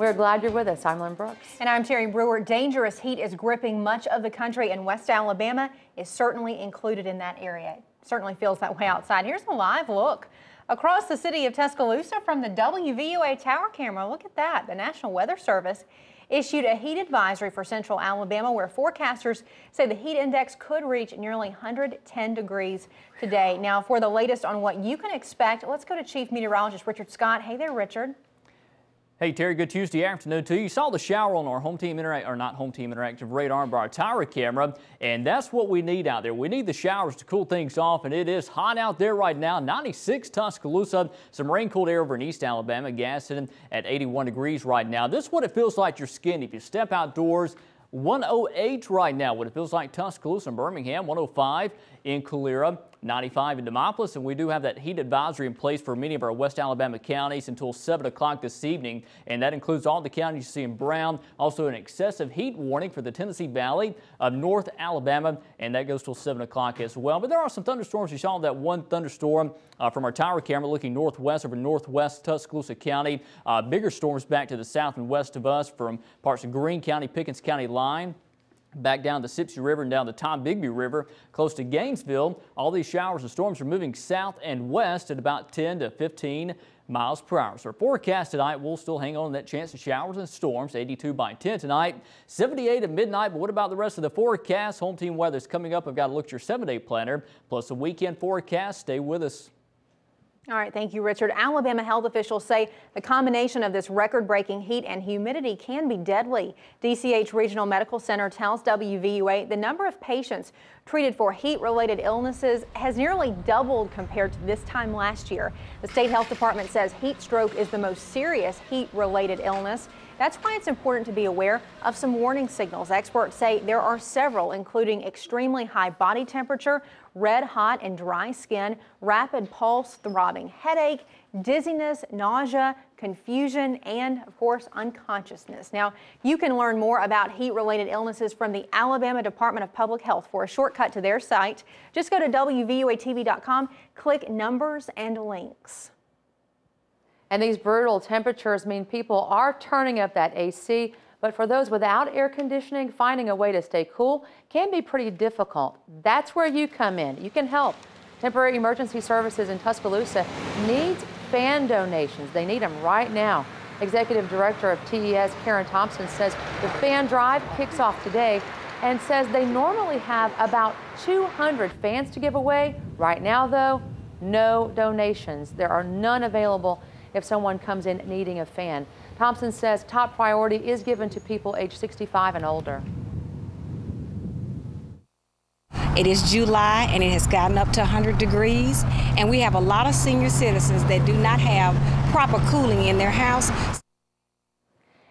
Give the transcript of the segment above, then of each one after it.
We're glad you're with us. I'm Lynn Brooks. And I'm Terry Brewer. Dangerous heat is gripping much of the country, and West Alabama is certainly included in that area. It certainly feels that way outside. Here's a live look across the city of Tuscaloosa from the WVUA tower camera. Look at that. The National Weather Service issued a heat advisory for central Alabama, where forecasters say the heat index could reach nearly 110 degrees today. Now, for the latest on what you can expect, let's go to Chief Meteorologist Richard Scott. Hey there, Richard. Hey Terry, good Tuesday afternoon to you. You saw the shower on our interactive radar by our tower camera, and that's what we need out there. We need the showers to cool things off, and it is hot out there right now. 96 Tuscaloosa, some rain-cooled air over in East Alabama, gas sitting at 81 degrees right now. This is what it feels like to your skin if you step outdoors. 108 right now, what it feels like Tuscaloosa and Birmingham, 105 in Calera, 95 in Demopolis, and we do have that heat advisory in place for many of our West Alabama counties until 7 o'clock this evening, and that includes all the counties you see in brown. Also an excessive heat warning for the Tennessee Valley of North Alabama, and that goes till 7 o'clock as well. But there are some thunderstorms. You saw that one thunderstorm from our tower camera looking northwest over northwest Tuscaloosa County. Bigger storms back to the south and west of us from parts of Greene County, Pickens County line, back down the Sipsey River and down the Tom Bigby River, close to Gainesville. All these showers and storms are moving south and west at about 10 to 15 miles per hour. So our forecast tonight, we'll still hang on to that chance of showers and storms. 82 by 10 tonight, 78 at midnight. But what about the rest of the forecast? Home team weather is coming up. I've got to look at your 7-day planner, plus a weekend forecast. Stay with us. All right, thank you, Richard. Alabama health officials say the combination of this record-breaking heat and humidity can be deadly. DCH Regional Medical Center tells WVUA the number of patients treated for heat-related illnesses has nearly doubled compared to this time last year. The state health department says heat stroke is the most serious heat-related illness. That's why it's important to be aware of some warning signals. Experts say there are several, including extremely high body temperature, red hot and dry skin, rapid pulse, throbbing headache, dizziness, nausea, confusion, and of course unconsciousness. Now, you can learn more about heat-related illnesses from the Alabama Department of Public Health. For a shortcut to their site, just go to WVUATV.com, click numbers and links. And these brutal temperatures mean people are turning up that AC, but for those without air conditioning, finding a way to stay cool can be pretty difficult. That's where you come in. You can help. Temporary Emergency Services in Tuscaloosa needs fan donations. They need them right now. Executive Director of TES, Karen Thompson, says the fan drive kicks off today and says they normally have about 200 fans to give away. Right now, though, no donations. There are none available if someone comes in needing a fan. Thompson says top priority is given to people age 65 and older. It is July and it has gotten up to 100 degrees, and we have a lot of senior citizens that do not have proper cooling in their house.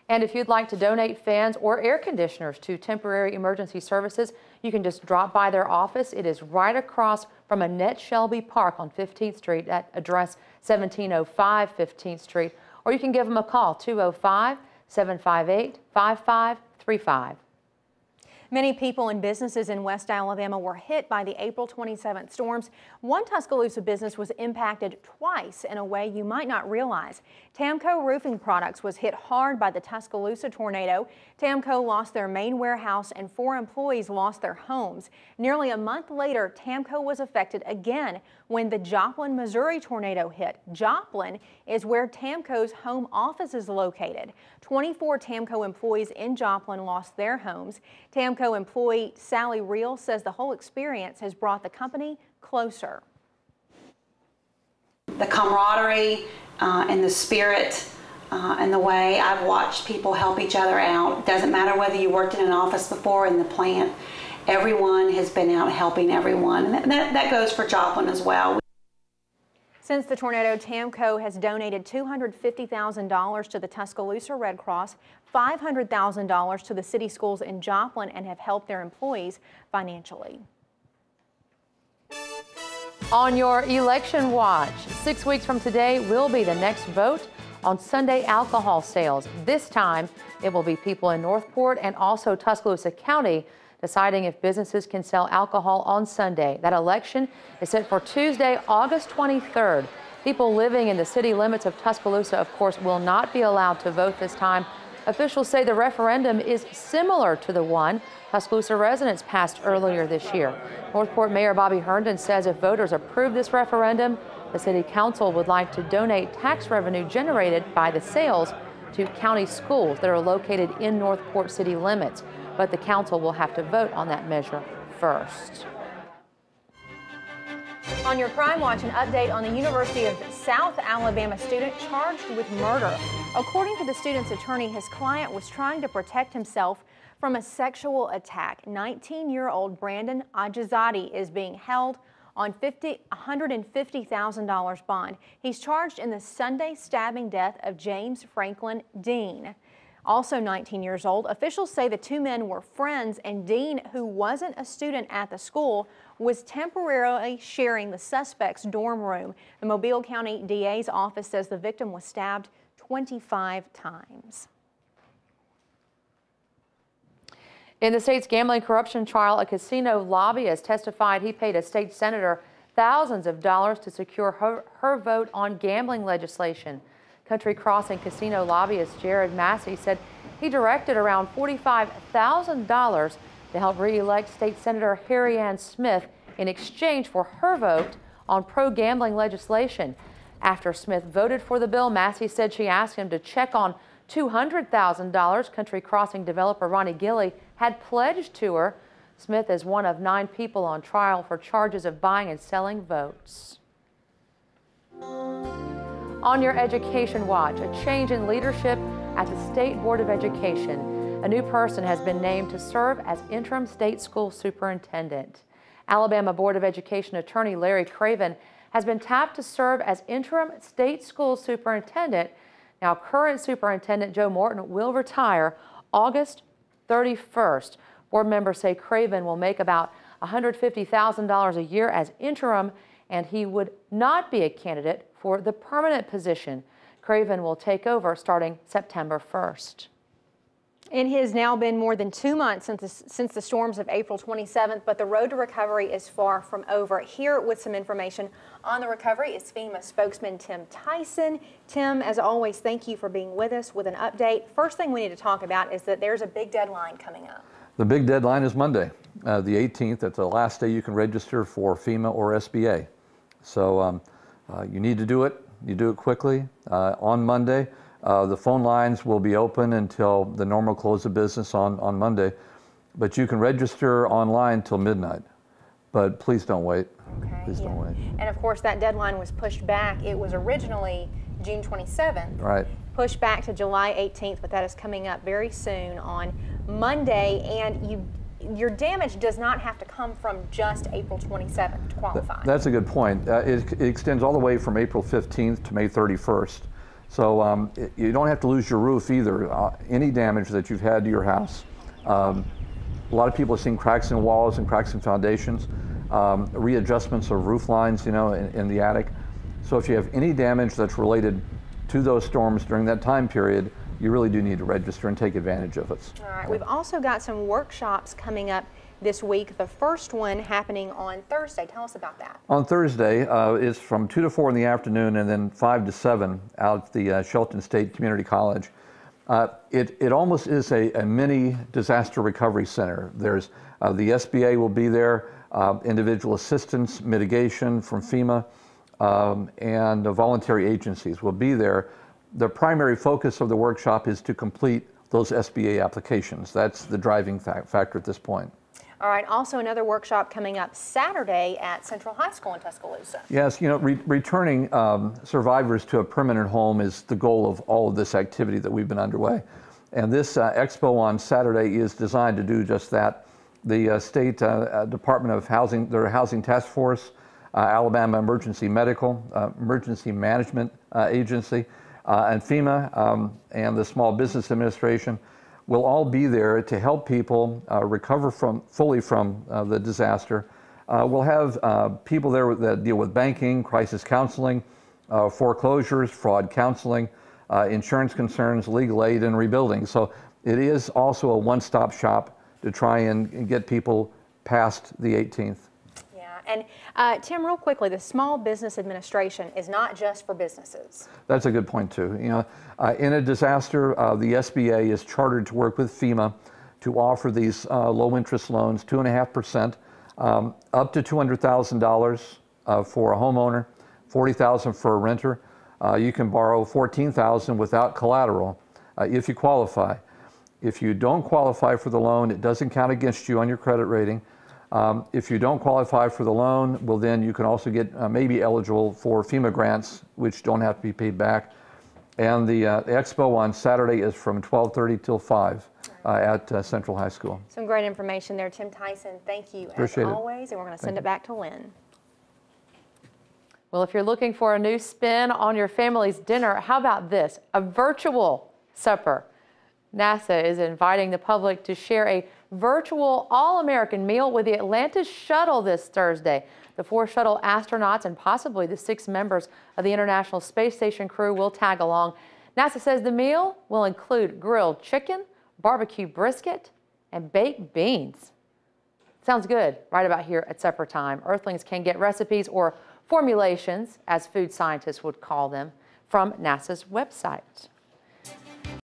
And if you'd like to donate fans or air conditioners to Temporary Emergency Services, you can just drop by their office. It is right across from Annette Shelby Park on 15th Street at address 1705 15th Street. Or you can give them a call, 205-758-5535. Many people and businesses in West Alabama were hit by the April 27th storms. One Tuscaloosa business was impacted twice in a way you might not realize. Tamko Roofing Products was hit hard by the Tuscaloosa tornado. Tamko lost their main warehouse and 4 employees lost their homes. Nearly a month later, Tamko was affected again when the Joplin, Missouri tornado hit. Joplin is where Tamko's home office is located. 24 Tamko employees in Joplin lost their homes. Tamko employee Sally Reel says the whole experience has brought the company closer. The camaraderie and the spirit and the way I've watched people help each other out. Doesn't matter whether you worked in an office before, in the plant, everyone has been out helping everyone. And that goes for Joplin as well. Since the tornado, Tamko has donated $250,000 to the Tuscaloosa Red Cross, $500,000 to the city schools in Joplin, and have helped their employees financially. On your election watch, 6 weeks from today will be the next vote on Sunday alcohol sales. This time, it will be people in Northport and also Tuscaloosa County deciding if businesses can sell alcohol on Sunday. That election is set for Tuesday, August 23rd. People living in the city limits of Tuscaloosa, of course, will not be allowed to vote this time. Officials say the referendum is similar to the one Tuscaloosa residents passed earlier this year. Northport Mayor Bobby Herndon says if voters approve this referendum, the city council would like to donate tax revenue generated by the sales to county schools that are located in Northport city limits. But the council will have to vote on that measure first. On your Crime Watch, an update on the University of South Alabama student charged with murder. According to the student's attorney, his client was trying to protect himself from a sexual attack. 19-year-old Brandon Ajazadi is being held on $150,000 bond. He's charged in the Sunday stabbing death of James Franklin Dean. Also 19 years old, officials say the two men were friends, and Dean, who wasn't a student at the school, was temporarily sharing the suspect's dorm room. The Mobile County DA's office says the victim was stabbed 25 times. In the state's gambling corruption trial, a casino lobbyist testified he paid a state senator thousands of dollars to secure her vote on gambling legislation. Country Crossing casino lobbyist Jared Massey said he directed around $45,000 to help re-elect State Senator Harry Ann Smith in exchange for her vote on pro-gambling legislation. After Smith voted for the bill, Massey said she asked him to check on $200,000 Country Crossing developer Ronnie Gilly had pledged to her. Smith is one of 9 people on trial for charges of buying and selling votes. On your education watch, a change in leadership at the State Board of Education. A new person has been named to serve as interim state school superintendent. Alabama Board of Education attorney Larry Craven has been tapped to serve as interim state school superintendent. Now, current superintendent Joe Morton will retire August 31st. Board members say Craven will make about $150,000 a year as interim, and he would not be a candidate for the permanent position. Craven will take over starting September 1st. It has now been more than 2 months since the storms of April 27th, but the road to recovery is far from over. Here with some information on the recovery is FEMA spokesman Tim Tyson. Tim, as always, thank you for being with us with an update. First thing we need to talk about is that there's a big deadline coming up. The big deadline is Monday, the 18th. That's the last day you can register for FEMA or SBA. So you need to do it. You do it quickly. On Monday, the phone lines will be open until the normal close of business on Monday, but you can register online till midnight. But please don't wait. Okay, please don't wait. And of course, that deadline was pushed back. It was originally June 27th. Right. Pushed back to July 18th, but that is coming up very soon on Monday. And your damage does not have to come from just April 27th to qualify. That's a good point. It extends all the way from April 15th to May 31st. So you don't have to lose your roof either. Any damage that you've had to your house. A lot of people have seen cracks in walls and cracks in foundations, readjustments of roof lines, you know, in the attic. So if you have any damage that's related to those storms during that time period, you really do need to register and take advantage of it. All right, we've also got some workshops coming up this week. The first one happening on Thursday. Tell us about that. On Thursday, it's from 2 to 4 in the afternoon and then 5 to 7 out at the Shelton State Community College. It almost is a mini disaster recovery center. There's the SBA will be there, individual assistance, mitigation from FEMA, and the voluntary agencies will be there. The primary focus of the workshop is to complete those SBA applications. That's the driving factor at this point. All right, also another workshop coming up Saturday at Central High School in Tuscaloosa. Yes, you know, returning survivors to a permanent home is the goal of all of this activity that we've been underway. And this expo on Saturday is designed to do just that. The State Department of Housing, their Housing Task Force, Alabama Emergency Management Agency, and FEMA and the Small Business Administration will all be there to help people recover fully from the disaster. We'll have people there that deal with banking, crisis counseling, foreclosures, fraud counseling, insurance concerns, legal aid, and rebuilding. So it is also a one-stop shop to try and get people past the 18th. Yeah, And Tim, real quickly, the Small Business Administration is not just for businesses. That's a good point too. In a disaster, the SBA is chartered to work with FEMA to offer these low interest loans, 2.5%, up to $200,000 for a homeowner, $40,000 for a renter. You can borrow $14,000 without collateral if you qualify. If you don't qualify for the loan, it doesn't count against you on your credit rating. If you don't qualify for the loan, well then you can also get maybe eligible for FEMA grants, which don't have to be paid back. And the expo on Saturday is from 12:30 till 5 at Central High School. Some great information there, Tim Tyson. Thank you as always, and we're going to send it back to Lynn. Well, if you're looking for a new spin on your family's dinner, how about this? A virtual supper. NASA is inviting the public to share a virtual all-American meal with the Atlantis shuttle this Thursday. The 4 shuttle astronauts and possibly the 6 members of the International Space Station crew will tag along. NASA says the meal will include grilled chicken, barbecue brisket, and baked beans. Sounds good right about here at supper time. Earthlings can get recipes or formulations, as food scientists would call them, from NASA's website.